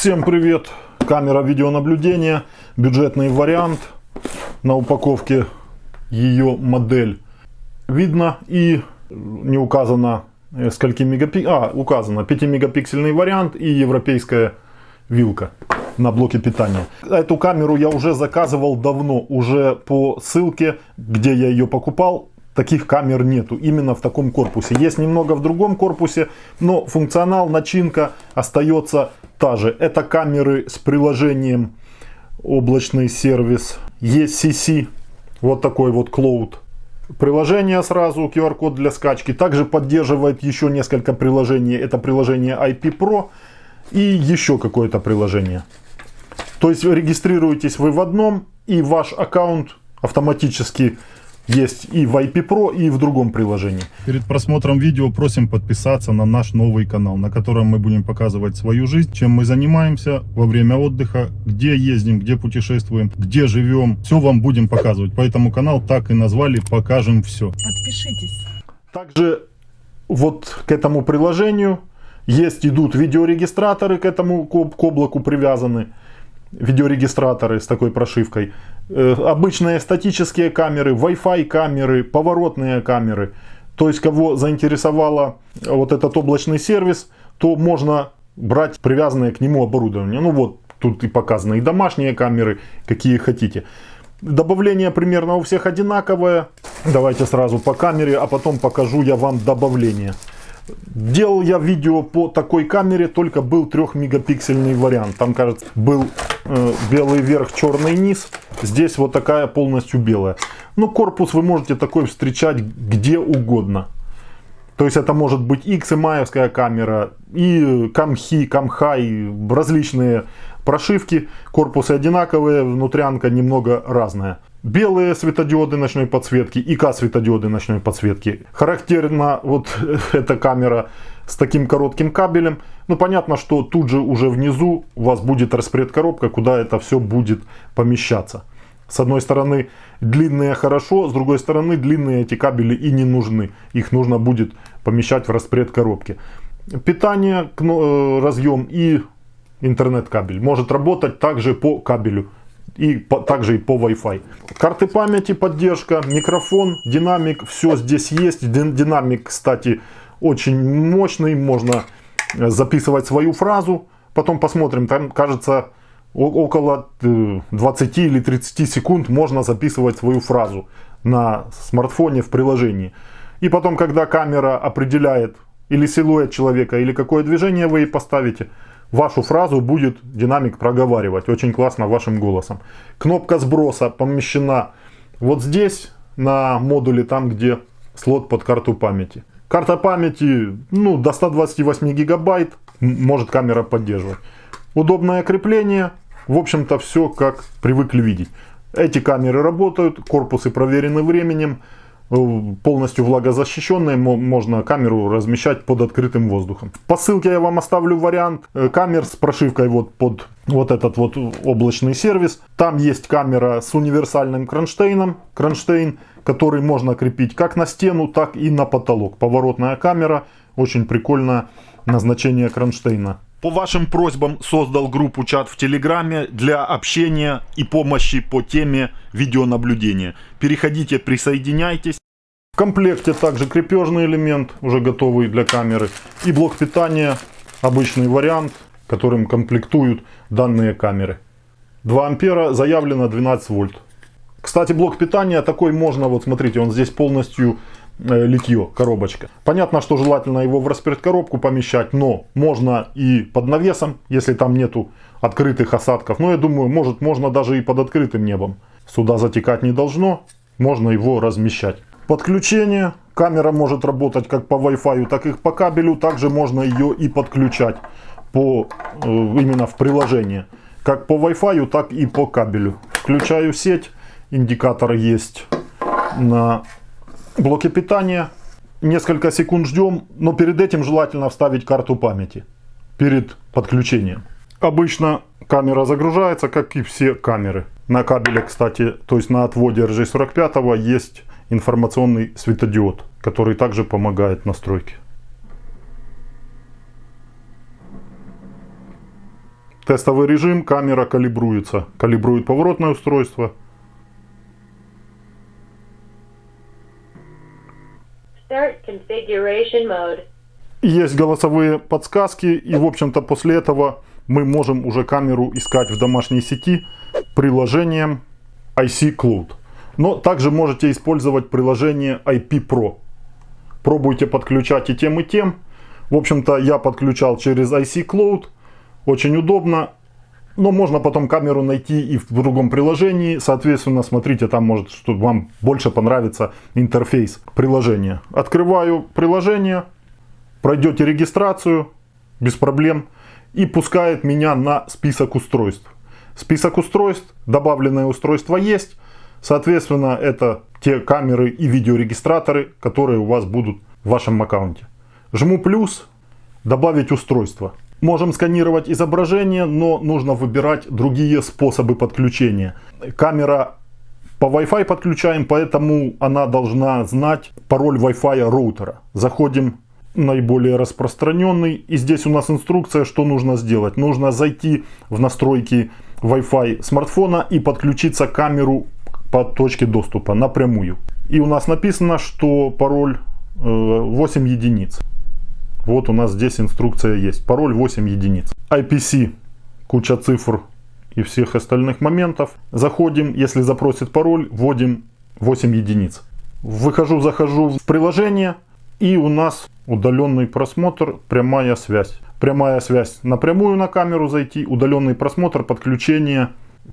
Всем привет! Камера видеонаблюдения, бюджетный вариант. На упаковке ее модель видно и не указано скольки мегапикселей. Указано 5-мегапиксельный вариант и европейская вилка на блоке питания. Эту камеру я уже заказывал давно, уже по ссылке, где я ее покупал. Таких камер нету именно в таком корпусе. Есть немного в другом корпусе, но функционал, начинка остается та же. Это камеры с приложением облачный сервис ECC. Вот такой вот Cloud. Приложение сразу, QR-код для скачки. Также поддерживает еще несколько приложений. Это приложение IP Pro и еще какое-то приложение. То есть регистрируетесь вы в одном, и ваш аккаунт автоматически есть и в IP Pro, и в другом приложении. Перед просмотром видео просим подписаться на наш новый канал, на котором мы будем показывать свою жизнь, чем мы занимаемся во время отдыха, где ездим, где путешествуем, где живем. Все вам будем показывать. Поэтому канал так и назвали «Покажем все». Подпишитесь. Также вот к этому приложению идут видеорегистраторы, к облаку привязаны. Видеорегистраторы с такой прошивкой. Обычные статические камеры, Wi-Fi камеры, поворотные камеры. То есть, кого заинтересовало вот этот облачный сервис, то можно брать привязанное к нему оборудование. Ну вот, тут и показаны и домашние камеры, какие хотите. Добавление примерно у всех одинаковое. Давайте сразу по камере, а потом покажу я вам добавление. Делал я видео по такой камере, только был 3-мегапиксельный вариант. Там, кажется, был белый верх, черный низ. Здесь вот такая полностью белая. Ну, корпус вы можете такой встречать где угодно. То есть это может быть и XMI-евская камера, и Камхи, Камхай, различные прошивки. Корпусы одинаковые, внутрянка немного разная. Белые светодиоды ночной подсветки и К-светодиоды ночной подсветки. Характерна вот эта камера с таким коротким кабелем. Ну, понятно, что тут же уже внизу у вас будет распредкоробка, куда это все будет помещаться. С одной стороны длинные хорошо, с другой стороны длинные эти кабели и не нужны. Их нужно будет помещать в распредкоробке. Питание, разъем и интернет-кабель может работать также по кабелю. И также и по Wi-Fi. Карты памяти, поддержка, микрофон, динамик, все здесь есть. Динамик, кстати, очень мощный, можно записывать свою фразу. Потом посмотрим, там, кажется, около 20 или 30 секунд можно записывать свою фразу на смартфоне в приложении. И потом, когда камера определяет или силуэт человека, или какое движение вы ей поставите, вашу фразу будет динамик проговаривать очень классно вашим голосом. Кнопка сброса помещена вот здесь, на модуле, там где слот под карту памяти. Карта памяти до 128 гигабайт может камера поддерживать. Удобное крепление. В общем-то все как привыкли видеть. Эти камеры работают, корпусы проверены временем. Полностью влагозащищенные, можно камеру размещать под открытым воздухом. По ссылке я вам оставлю вариант камер с прошивкой вот под вот этот вот облачный сервис. Там есть камера с универсальным кронштейном, который можно крепить как на стену, так и на потолок. Поворотная камера, очень прикольное назначение кронштейна. По вашим просьбам создал группу чат в Телеграме для общения и помощи по теме видеонаблюдения. Переходите, присоединяйтесь. В комплекте также крепежный элемент, уже готовый для камеры. И блок питания, обычный вариант, которым комплектуют данные камеры. 2 ампера, заявлено 12 вольт. Кстати, блок питания такой можно, вот смотрите, он здесь полностью литье, коробочка. Понятно, что желательно его в распредкоробку помещать, но можно и под навесом, если там нету открытых осадков. Но я думаю, можно даже и под открытым небом. Сюда затекать не должно, можно его размещать. Подключение. Камера может работать как по Wi-Fi, так и по кабелю. Также можно ее и подключать именно в приложение. Как по Wi-Fi, так и по кабелю. Включаю сеть. Индикатор есть на блоке питания. Несколько секунд ждем, но перед этим желательно вставить карту памяти перед подключением. Обычно камера загружается, как и все камеры. На кабеле, кстати, то есть на отводе RJ45 есть информационный светодиод, который также помогает в настройке. Тестовый режим, камера калибруется. Калибрует поворотное устройство. Start configuration mode. Есть голосовые подсказки, и в общем-то после этого мы можем уже камеру искать в домашней сети приложением IC Cloud. Но также можете использовать приложение IP Pro. Пробуйте подключать и тем, и тем. В общем-то я подключал через IC Cloud. Очень удобно. Но можно потом камеру найти и в другом приложении. Соответственно, смотрите, там может, что вам больше понравится интерфейс приложения. Открываю приложение. Пройдете регистрацию без проблем. И пускает меня на список устройств. Список устройств, добавленное устройство есть. Соответственно, это те камеры и видеорегистраторы, которые у вас будут в вашем аккаунте. Жму плюс, добавить устройство. Можем сканировать изображение, но нужно выбирать другие способы подключения. Камера по Wi-Fi подключаем, поэтому она должна знать пароль Wi-Fi роутера. Заходим наиболее распространенный. И здесь у нас инструкция, что нужно сделать. Нужно зайти в настройки Wi-Fi смартфона и подключиться к камеру по точке доступа напрямую. И у нас написано, что пароль 8 единиц. Вот у нас здесь инструкция есть. Пароль 8 единиц. IPC, куча цифр и всех остальных моментов. Заходим, если запросит пароль, вводим 8 единиц. Захожу в приложение. И у нас удаленный просмотр, прямая связь. Прямая связь напрямую на камеру зайти, удаленный просмотр, подключение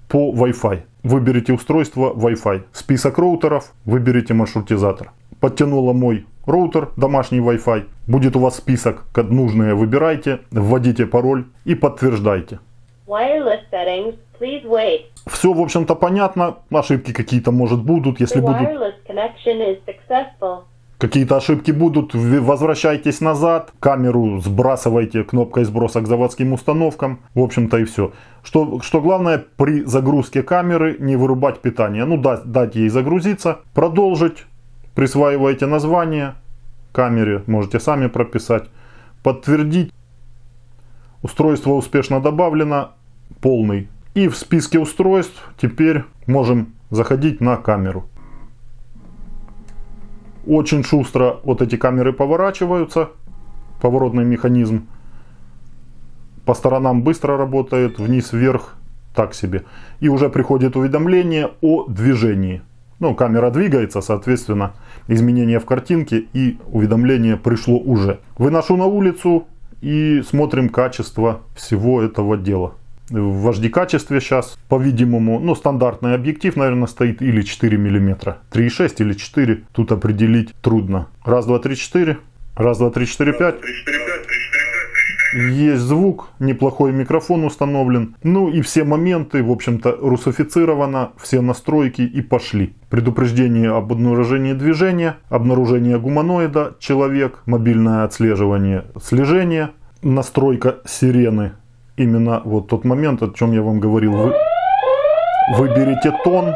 по Wi-Fi. Выберите устройство Wi-Fi. Список роутеров, выберите маршрутизатор. Подтянула мой роутер, домашний Wi-Fi. Будет у вас список, нужные выбирайте, вводите пароль и подтверждайте. Wireless settings, please wait. Все, в общем-то, понятно. Ошибки какие-то, может, будут. Если The будут wireless connection is successful. какие-то ошибки будут, возвращайтесь назад, камеру сбрасывайте кнопкой сброса к заводским установкам. В общем-то и все. Что главное, при загрузке камеры не вырубать питание. Ну, дать ей загрузиться, продолжить, присваиваете название камере, можете сами прописать, подтвердить. Устройство успешно добавлено, полный. И в списке устройств теперь можем заходить на камеру. Очень шустро вот эти камеры поворачиваются. Поворотный механизм по сторонам быстро работает, вниз-вверх так себе. И уже приходит уведомление о движении. Ну, камера двигается, соответственно, изменения в картинке и уведомление пришло уже. Выношу на улицу и смотрим качество всего этого дела. В HD качестве сейчас, по-видимому, ну, стандартный объектив, наверное, стоит или 4 мм. 3,6 или 4, тут определить трудно. Раз, два, три, четыре. Раз, два, три, четыре, пять. Есть звук, неплохой микрофон установлен. Ну и все моменты, в общем-то, русифицировано, все настройки и пошли. Предупреждение об обнаружении движения, обнаружение гуманоида, человек, мобильное отслеживание, слежение, настройка сирены. Именно вот тот момент, о чем я вам говорил. Выберите тон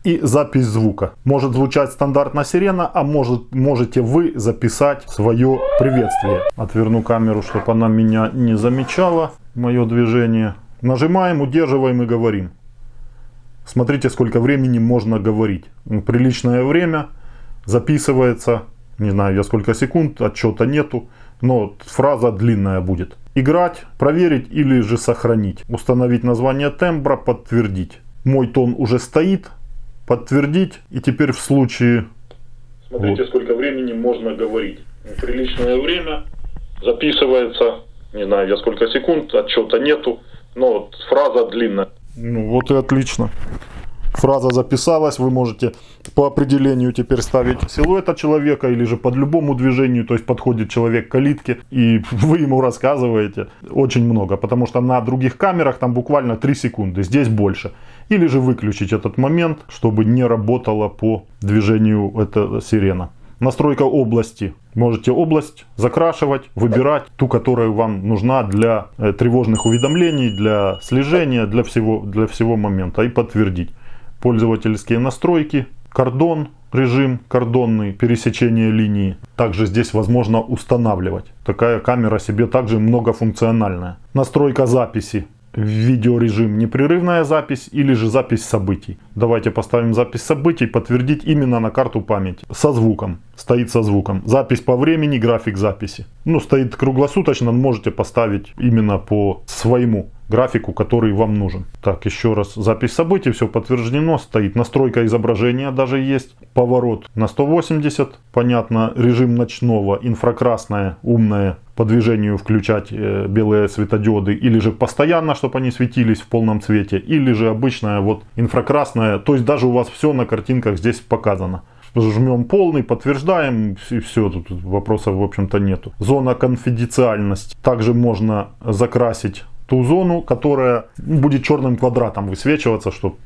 и запись звука. Может звучать стандартно сирена, а можете вы записать свое приветствие. Отверну камеру, чтобы она меня не замечала, мое движение. Нажимаем, удерживаем и говорим. Смотрите, сколько времени можно говорить. Приличное время, записывается, не знаю я сколько секунд, отчета нету. Но фраза длинная будет. Играть, проверить или же сохранить. Установить название тембра, подтвердить. Мой тон уже стоит. Подтвердить. И теперь в случае... Смотрите, вот, сколько времени можно говорить. Приличное время. Записывается. Не знаю я сколько секунд, отчета нету. Но фраза длинная. Ну вот и отлично. Фраза записалась, вы можете по определению теперь ставить силуэта человека или же под любому движению, то есть подходит человек к калитке и вы ему рассказываете очень много, потому что на других камерах там буквально 3 секунды, здесь больше. Или же выключить этот момент, чтобы не работала по движению эта сирена. Настройка области. Можете область закрашивать, выбирать ту, которая вам нужна для тревожных уведомлений, для слежения, для всего момента и подтвердить. Пользовательские настройки, кордон, режим кордонный, пересечение линии. Также здесь возможно устанавливать. Такая камера себе также многофункциональная. Настройка записи. Видеорежим непрерывная запись или же запись событий. Давайте поставим запись событий, подтвердить именно на карту памяти. Со звуком. Стоит со звуком. Запись по времени, график записи. Ну, стоит круглосуточно, можете поставить именно по своему графику, который вам нужен. Так, еще раз. Запись событий, все подтверждено. Стоит настройка изображения даже есть. Поворот на 180. Понятно, режим ночного, инфракрасное, умное. По движению включать белые светодиоды. Или же постоянно, чтобы они светились в полном цвете. Или же обычная вот инфракрасная. То есть даже у вас все на картинках здесь показано. Жмем полный, подтверждаем, и все, тут вопросов в общем-то нету. Зона конфиденциальности. Также можно закрасить ту зону, которая будет черным квадратом высвечиваться, чтобы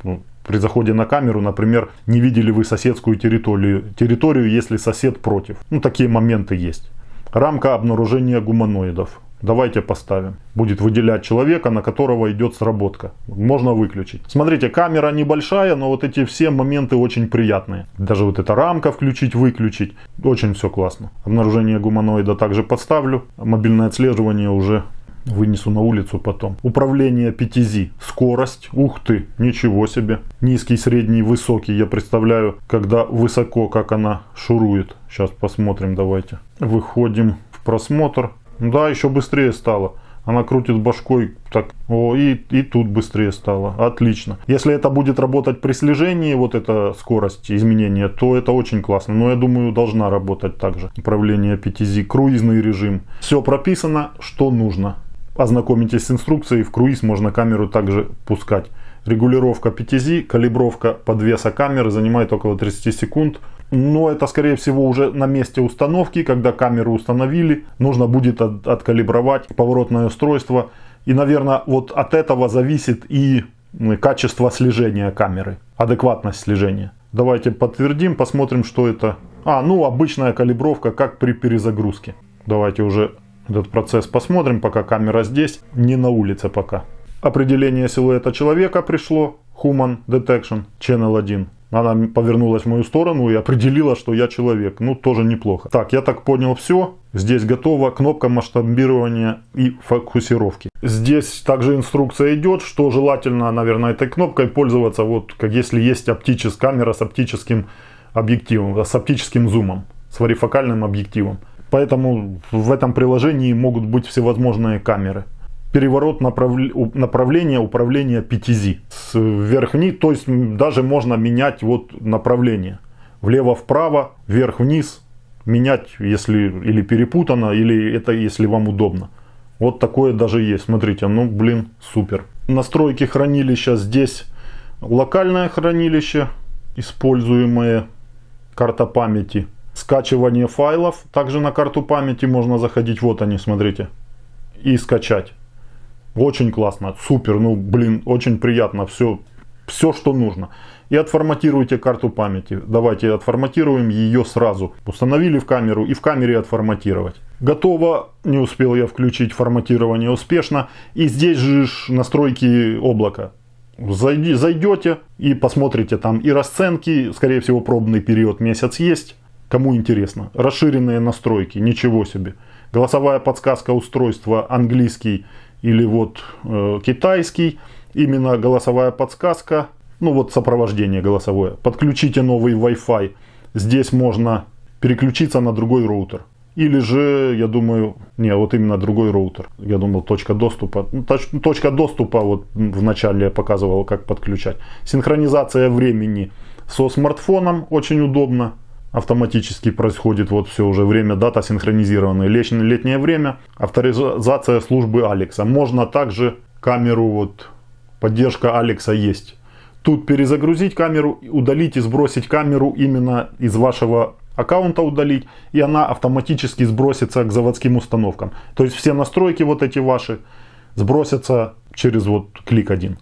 при заходе на камеру, например, не видели вы соседскую территорию, если сосед против. Ну, такие моменты есть. Рамка обнаружения гуманоидов. Давайте поставим. Будет выделять человека, на которого идет сработка. Можно выключить. Смотрите, камера небольшая, но вот эти все моменты очень приятные. Даже вот эта рамка включить, выключить. Очень все классно. Обнаружение гуманоида также подставлю. Мобильное отслеживание уже вынесу на улицу потом. Управление 5Z. Скорость. Ух ты, ничего себе. Низкий, средний, высокий. Я представляю, когда высоко, как она шурует. Сейчас посмотрим, давайте. Выходим в просмотр. Да, еще быстрее стало. Она крутит башкой. Так, о, и тут быстрее стало. Отлично. Если это будет работать при слежении, вот эта скорость изменения, то это очень классно. Но я думаю, должна работать также. Управление 5Z, круизный режим. Все прописано, что нужно. Ознакомитесь с инструкцией. В круиз можно камеру также пускать. Регулировка 5Z, калибровка подвеса камеры занимает около 30 секунд. Но это, скорее всего, уже на месте установки, когда камеру установили, нужно будет откалибровать поворотное устройство. И, наверное, вот от этого зависит и качество слежения камеры, адекватность слежения. Давайте подтвердим, посмотрим, что это. Ну, обычная калибровка, как при перезагрузке. Давайте уже этот процесс посмотрим, пока камера здесь, не на улице пока. Определение силуэта человека пришло. Human Detection, Channel 1. Она повернулась в мою сторону и определила, что я человек. Ну, тоже неплохо. Так, я так понял все. Здесь готова кнопка масштабирования и фокусировки. Здесь также инструкция идет, что желательно, наверное, этой кнопкой пользоваться, вот как если есть камера с оптическим объективом, с оптическим зумом, с варифокальным объективом. Поэтому в этом приложении могут быть всевозможные камеры. Переворот направления, управление 5Z. Вверх-вниз, то есть даже можно менять вот направление. Влево-вправо, вверх-вниз. Менять, если или перепутано, или это если вам удобно. Вот такое даже есть. Смотрите, ну блин, супер. Настройки хранилища. Здесь локальное хранилище, используемое, карта памяти. Скачивание файлов. Также на карту памяти можно заходить. Вот они, смотрите. И скачать. Очень классно, супер, ну блин, очень приятно, все, что нужно. И отформатируйте карту памяти. Давайте отформатируем ее сразу. Установили в камеру и в камере отформатировать. Готово, не успел я включить форматирование успешно. И здесь же настройки облака. Зайдете и посмотрите там и расценки, скорее всего пробный период месяц есть. Кому интересно. Расширенные настройки, ничего себе. Голосовая подсказка устройства английский или вот китайский, именно голосовая подсказка, ну вот сопровождение голосовое. Подключите новый Wi-Fi, здесь можно переключиться на другой роутер. Или же, я думаю, вот именно другой роутер. Я думал, точка доступа. Точка доступа, вот вначале я показывал, как подключать. Синхронизация времени со смартфоном, очень удобно. Автоматически происходит вот все уже время, дата синхронизированная, летнее время, авторизация службы Алекса. Можно также камеру, вот поддержка Алекса есть. Тут перезагрузить камеру, удалить и сбросить камеру именно из вашего аккаунта удалить, и она автоматически сбросится к заводским установкам. То есть все настройки вот эти ваши сбросятся через вот клик один.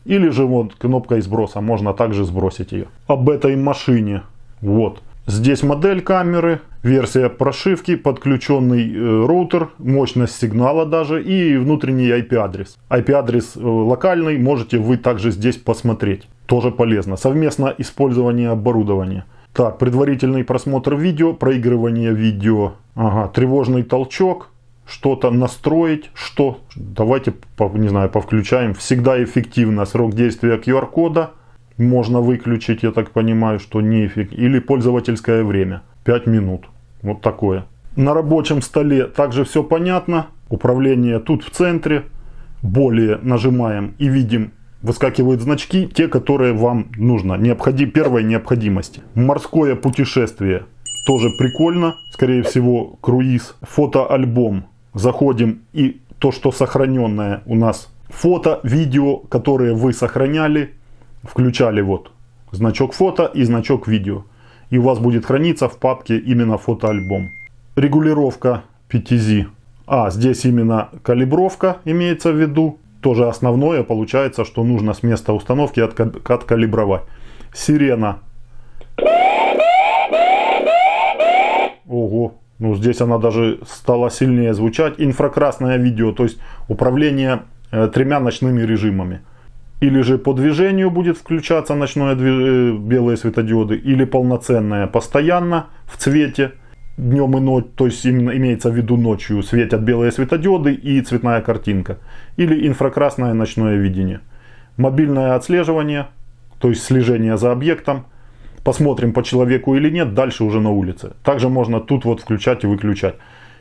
Или же вот кнопкой сброса можно также сбросить ее. Об этой машине вот. Здесь модель камеры, версия прошивки, подключенный роутер, мощность сигнала даже и внутренний IP-адрес. IP-адрес локальный, можете вы также здесь посмотреть. Тоже полезно. Совместное использование оборудования. Так, предварительный просмотр видео, проигрывание видео. Ага, тревожный толчок. Что-то настроить, что? Давайте, не знаю, повключаем. Всегда эффективно. Срок действия QR-кода. Можно выключить, я так понимаю, что неэффективно. Или пользовательское время. 5 минут. Вот такое. На рабочем столе также все понятно. Управление тут в центре. Более нажимаем и видим, выскакивают значки, те, которые вам нужно. Первой необходимости. Морское путешествие. Тоже прикольно. Скорее всего, круиз. Фотоальбом. Заходим, и то, что сохраненное у нас. Фото, видео, которые вы сохраняли. Включали вот значок фото и значок видео. И у вас будет храниться в папке именно фотоальбом. Регулировка PTZ. Здесь именно калибровка имеется в виду. Тоже основное получается, что нужно с места установки откалибровать. Сирена. Ого. Ну, здесь она даже стала сильнее звучать. Инфракрасное видео, то есть управление 3 ночными режимами. Или же по движению будет включаться ночное белые светодиоды, или полноценное постоянно в цвете днем и ночью, то есть именно имеется в виду ночью светят белые светодиоды и цветная картинка. Или инфракрасное ночное видение. Мобильное отслеживание, то есть слежение за объектом. Посмотрим, по человеку или нет, дальше уже на улице. Также можно тут вот включать и выключать.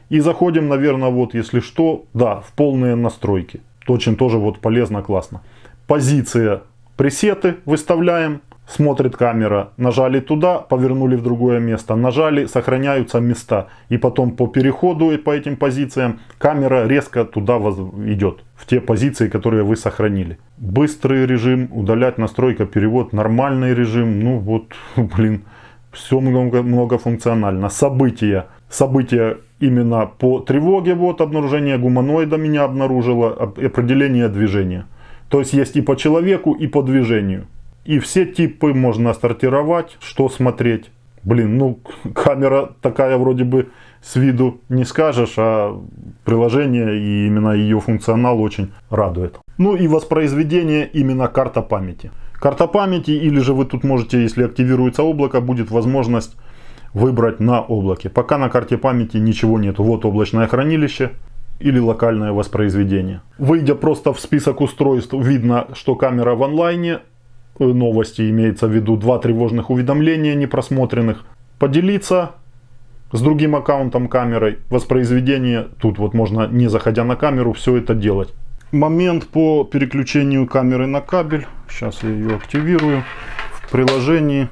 И заходим, наверное, вот если что, да, в полные настройки. Очень тоже вот полезно, классно. Позиция, пресеты выставляем. Смотрит камера, нажали туда, повернули в другое место, нажали, сохраняются места. И потом по переходу и по этим позициям камера резко туда идет, в те позиции, которые вы сохранили. Быстрый режим, удалять, настройка, перевод, нормальный режим, ну вот, блин, все многофункционально. События. События именно по тревоге, вот обнаружение гуманоида меня обнаружило, определение движения. То есть есть и по человеку, и по движению. И все типы можно сортировать, что смотреть. Блин, ну камера такая вроде бы с виду не скажешь, а приложение и именно ее функционал очень радует. Ну и воспроизведение именно карта памяти. Карта памяти, или же вы тут можете, если активируется облако, будет возможность выбрать на облаке. Пока на карте памяти ничего нету. Вот облачное хранилище или локальное воспроизведение. Выйдя просто в список устройств, видно, что камера в онлайне. Новости имеется в виду 2 тревожных уведомления непросмотренных. Поделиться с другим аккаунтом камерой. Воспроизведение. Тут вот можно, не заходя на камеру, все это делать. Момент по переключению камеры на кабель. Сейчас я ее активирую. В приложении.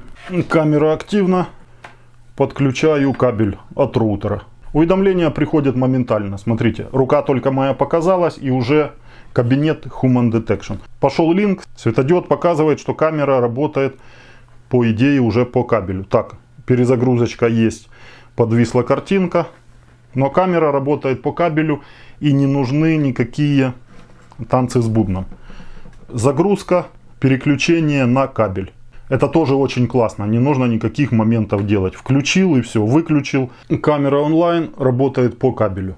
Камера активна. Подключаю кабель от роутера. Уведомления приходят моментально. Смотрите, рука только моя показалась, и уже кабинет Human Detection. Пошел линк, светодиод показывает, что камера работает, по идее, уже по кабелю. Так, перезагрузочка есть, подвисла картинка, но камера работает по кабелю, и не нужны никакие танцы с бубном. Загрузка, переключение на кабель. Это тоже очень классно, не нужно никаких моментов делать. Включил и все, выключил. Камера онлайн работает по кабелю.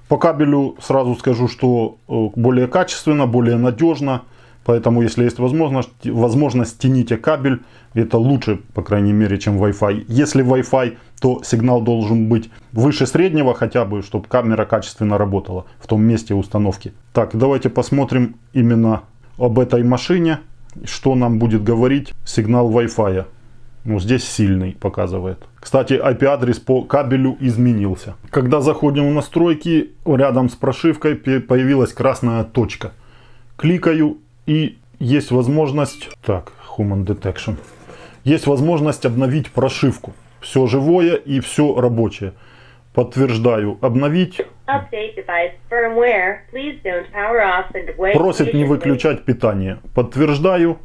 По кабелю сразу скажу, что более качественно, более надежно. Поэтому, если есть возможность, тяните кабель. Это лучше, по крайней мере, чем Wi-Fi. Если Wi-Fi, то сигнал должен быть выше среднего хотя бы, чтобы камера качественно работала в том месте установки. Так, давайте посмотрим именно об этой машине. Что нам будет говорить сигнал Wi-Fi. Ну, здесь сильный показывает. Кстати, IP-адрес по кабелю изменился. Когда заходим в настройки, рядом с прошивкой появилась красная точка. Кликаю, и есть возможность... Так, Human Detection. Есть возможность обновить прошивку. Все живое и все рабочее. Подтверждаю. Обновить. Просит не выключать питание. Подтверждаю.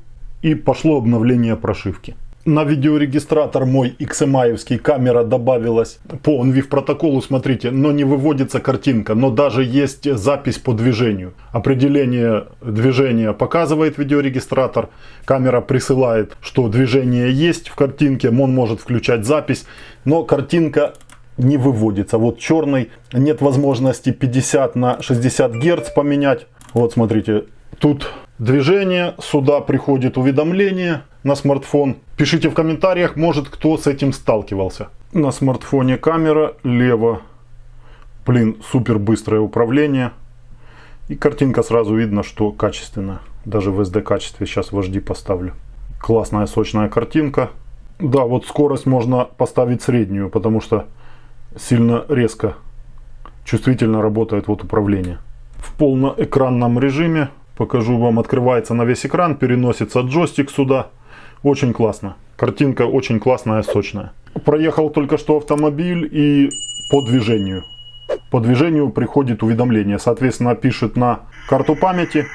И пошло обновление прошивки. На видеорегистратор мой XMI-евский камера добавилась по OnVIF протоколу, смотрите, но не выводится картинка, но даже есть запись по движению. Определение движения показывает видеорегистратор, камера присылает, что движение есть в картинке, он может включать запись, но картинка не выводится. Вот черный, нет возможности 50 на 60 Гц поменять. Вот смотрите, тут движение, сюда приходит уведомление. на смартфон. Пишите в комментариях, может кто с этим сталкивался. На смартфоне камера, лево, блин, супер быстрое управление. И картинка сразу видно, что качественная. Даже в SD качестве сейчас в HD поставлю. Классная сочная картинка. Да, вот скорость можно поставить среднюю, потому что сильно резко, чувствительно работает вот управление. В полноэкранном режиме, покажу вам, открывается на весь экран, переносится джойстик сюда. Очень классно. Картинка очень классная, сочная. Проехал только что автомобиль и по движению. По движению приходит уведомление. Соответственно, пишет на карту памяти.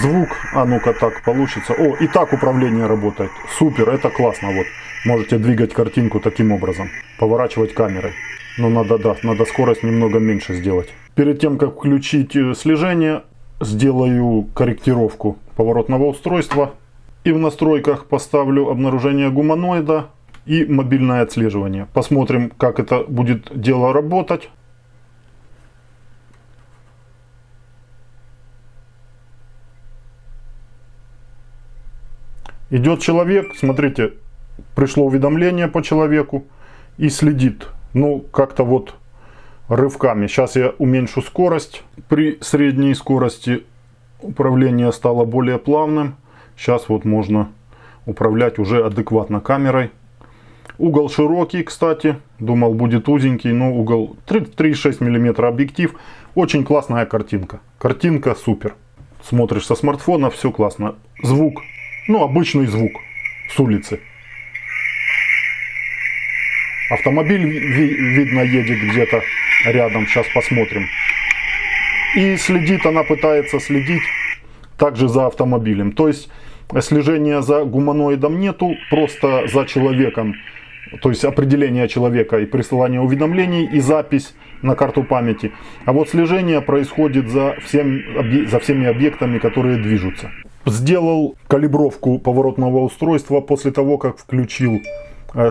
Звук, а ну-ка так получится. О, и так управление работает. Супер, это классно. Вот. Можете двигать картинку таким образом. Поворачивать камерой. Но надо скорость немного меньше сделать. Перед тем, как включить слежение, сделаю корректировку поворотного устройства. И в настройках поставлю обнаружение гуманоида и мобильное отслеживание. Посмотрим, как это будет дело работать. Идет человек, смотрите, пришло уведомление по человеку и следит. Ну, как-то вот рывками. Сейчас я уменьшу скорость. При средней скорости управление стало более плавным. Сейчас вот можно управлять уже адекватно камерой. Угол широкий, кстати. Думал, будет узенький, но угол 3,6 мм объектив. Очень классная картинка. Картинка супер. Смотришь со смартфона, все классно. Звук. Ну, обычный звук с улицы. Автомобиль, видно, едет где-то рядом. Сейчас посмотрим. И следит, она пытается следить также за автомобилем. То есть слежения за гуманоидом нету, просто за человеком. То есть определение человека и присылание уведомлений и запись на карту памяти. А вот слежение происходит за всеми объектами, которые движутся. Сделал калибровку поворотного устройства после того, как включил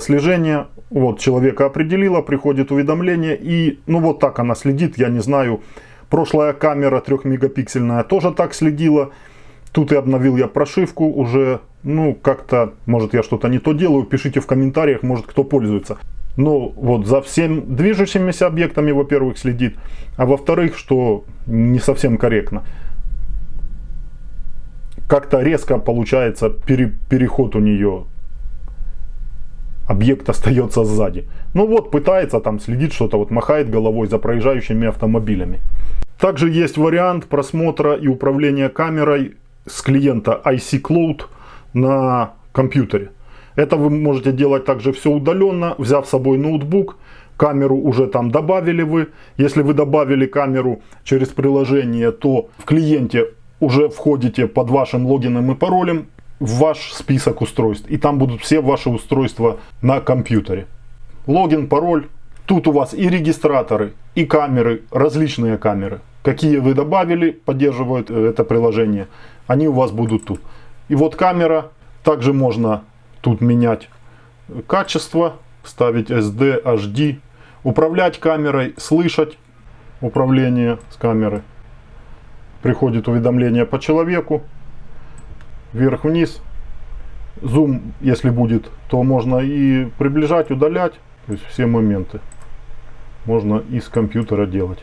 слежение. Вот, человека определила, приходит уведомление. И ну вот так она следит, я не знаю. Прошлая камера 3-мегапиксельная тоже так следила. Тут и обновил я прошивку уже. Ну, как-то, может, я что-то не то делаю. Пишите в комментариях, может, кто пользуется. Ну, вот за всеми движущимися объектами, во-первых, следит. А во-вторых, что не совсем корректно. Как-то резко получается переход у нее. Объект остается сзади. Ну вот, пытается там следить что-то, вот махает головой за проезжающими автомобилями. Также есть вариант просмотра и управления камерой с клиента IC Cloud на компьютере. Это вы можете делать также все удаленно, взяв с собой ноутбук. Камеру уже там добавили вы. Если вы добавили камеру через приложение, то в клиенте уже входите под вашим логином и паролем в ваш список устройств. И там будут все ваши устройства на компьютере. Логин, пароль. Тут у вас и регистраторы, и камеры, различные камеры. Какие вы добавили, поддерживают это приложение. Они у вас будут тут. И вот камера. Также можно тут менять качество. Ставить SD, HD. Управлять камерой, слышать управление с камеры. Приходит уведомление по человеку. Вверх-вниз. Зум, если будет, то можно и приближать, удалять. То есть все моменты можно из компьютера делать.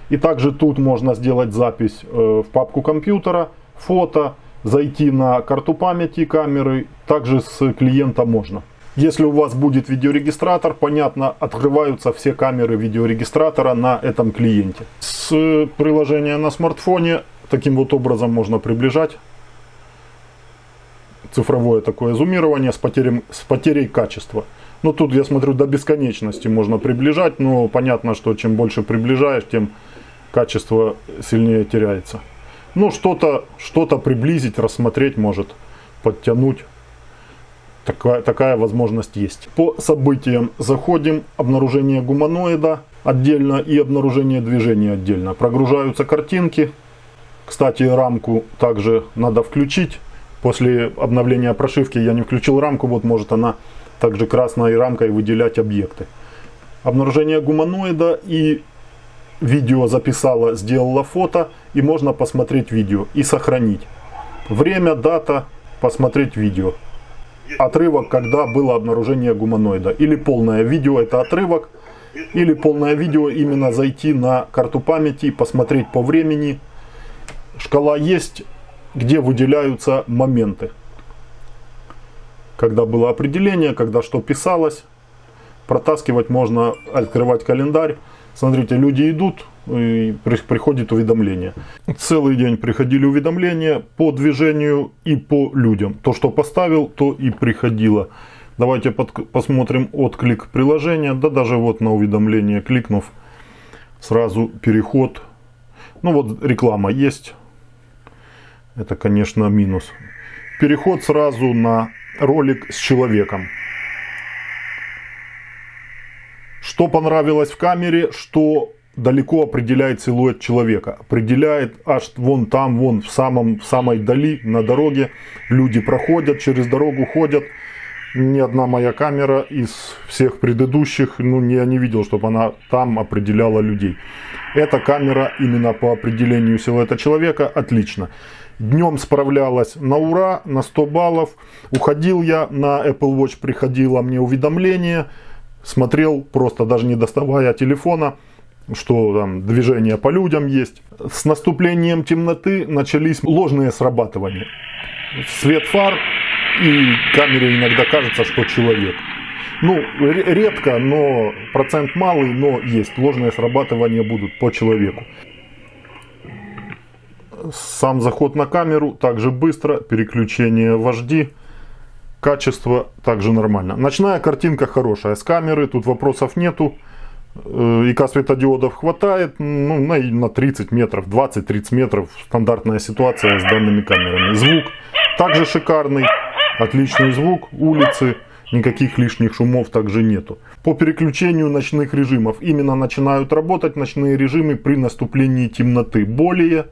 И также тут можно сделать запись в папку компьютера, фото, зайти на карту памяти камеры. Также с клиента можно. Если у вас будет видеорегистратор, понятно, открываются все камеры видеорегистратора на этом клиенте. С приложения на смартфоне таким вот образом можно приближать. Цифровое такое зумирование с потерей качества. Но тут я смотрю до бесконечности можно приближать, но понятно, что чем больше приближаешь, тем качество сильнее теряется. Ну что-то приблизить, рассмотреть может, подтянуть. Такая возможность есть. По событиям заходим. Обнаружение гуманоида отдельно и обнаружение движения отдельно. Прогружаются картинки. Кстати, рамку также надо включить. После обновления прошивки я не включил рамку. Вот может она также красной рамкой выделять объекты. Обнаружение гуманоида и видео записала, сделала фото. И можно посмотреть видео и сохранить. Время, дата, посмотреть видео. отрывок, когда было обнаружение гуманоида. Или полное видео это отрывок, или полное видео именно зайти на карту памяти, посмотреть по времени. Шкала есть, где выделяются моменты. Когда было определение, когда что писалось. Протаскивать можно, открывать календарь. Смотрите, люди идут, и приходит уведомление. Целый день приходили уведомления по движению и по людям. То, что поставил, то и приходило. Давайте посмотрим отклик приложения. Да даже вот на уведомление кликнув, сразу переход. Ну вот реклама есть. Это, конечно, минус. Переход сразу на ролик с человеком. Что понравилось в камере, что далеко определяет силуэт человека. Определяет аж вон там, вон в самой дали, на дороге. Люди проходят, через дорогу ходят. Ни одна моя камера из всех предыдущих, я не видел, чтобы она там определяла людей. Эта камера именно по определению силуэта человека отлично. Днем справлялась на ура, на 100 баллов. Уходил я, на Apple Watch приходило мне уведомление. Смотрел, просто даже не доставая телефона, что там движение по людям есть. С наступлением темноты начались ложные срабатывания. Свет фар, и камере иногда кажется, что человек. Редко, но процент малый, но есть. Ложные срабатывания будут по человеку. Сам заход на камеру также быстро, переключение вожди. Качество также нормально. Ночная картинка хорошая с камеры, тут вопросов нету. ИК светодиодов хватает, на 30 метров, 20-30 метров стандартная ситуация с данными камерами. Звук также шикарный, отличный звук, улицы, никаких лишних шумов также нету. По переключению ночных режимов именно начинают работать ночные режимы при наступлении темноты. Более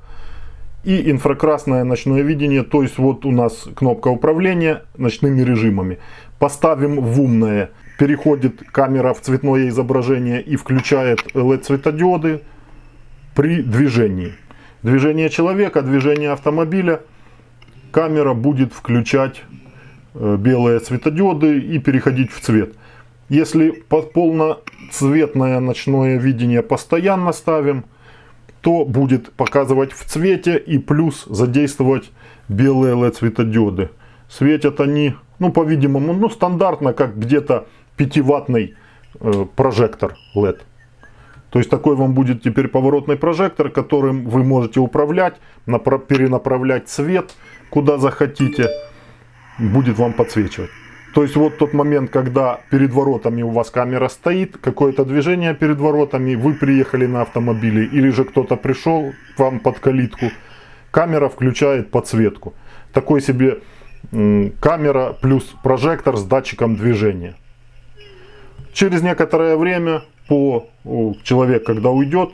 и инфракрасное ночное видение, то есть вот у нас кнопка управления ночными режимами. Поставим в умное, переходит камера в цветное изображение и включает LED светодиоды при движении. Движение человека, движение автомобиля, камера будет включать белые светодиоды и переходить в цвет. Если полноцветное ночное видение постоянно ставим, то будет показывать в цвете и плюс задействовать белые LED светодиоды. Светят они, по-видимому, стандартно, как где-то 5-ваттный прожектор LED. То есть такой вам будет теперь поворотный прожектор, которым вы можете управлять, перенаправлять свет куда захотите, будет вам подсвечивать. То есть вот тот момент, когда перед воротами у вас камера стоит, какое-то движение перед воротами, вы приехали на автомобиле или же кто-то пришел к вам под калитку, камера включает подсветку. Такой себе камера плюс прожектор с датчиком движения. Через некоторое время человек, когда уйдет,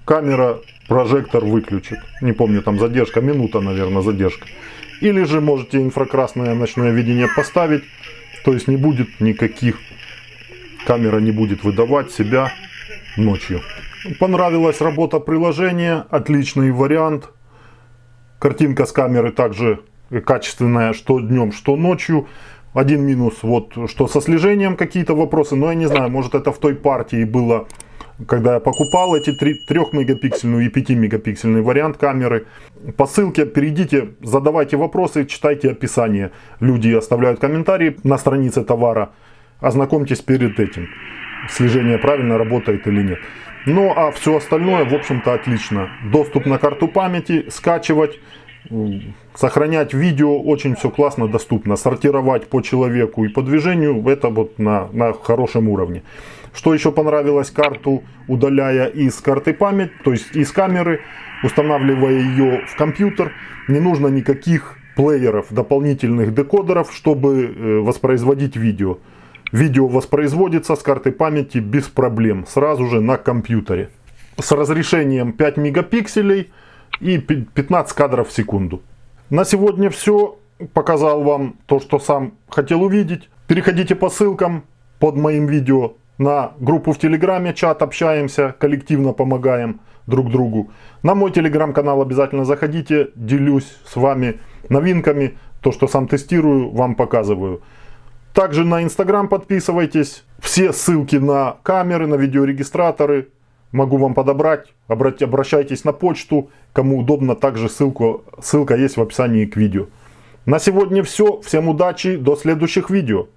камера, прожектор выключит. Не помню, там задержка, минута, наверное, задержка. Или же можете инфракрасное ночное видение поставить. То есть не будет никаких, камера не будет выдавать себя ночью. Понравилась работа приложения, отличный вариант. Картинка с камеры также качественная, что днем, что ночью. Один минус, что со слежением какие-то вопросы, но я не знаю, может это в той партии было, когда я покупал эти 3-мегапиксельную и 5-мегапиксельный вариант камеры. По ссылке перейдите, задавайте вопросы, читайте описание. Люди оставляют комментарии на странице товара. Ознакомьтесь перед этим, слежение правильно работает или нет. А все остальное, в общем-то, отлично. Доступ на карту памяти, скачивать, сохранять видео, очень все классно, доступно. Сортировать по человеку и по движению, это на хорошем уровне. Что еще понравилось, карту удаляя из карты памяти, то есть из камеры, устанавливая ее в компьютер, не нужно никаких плееров, дополнительных декодеров, чтобы воспроизводить видео. Видео воспроизводится с карты памяти без проблем, сразу же на компьютере. С разрешением 5 мегапикселей и 15 кадров в секунду. На сегодня все. Показал вам то, что сам хотел увидеть. Переходите по ссылкам под моим видео на группу в Телеграме, чат, общаемся, коллективно помогаем друг другу. На мой Телеграм-канал обязательно заходите, делюсь с вами новинками, то, что сам тестирую, вам показываю. Также на Instagram подписывайтесь. Все ссылки на камеры, на видеорегистраторы могу вам подобрать. Обращайтесь на почту. Кому удобно, также ссылка есть в описании к видео. На сегодня все. Всем удачи. До следующих видео.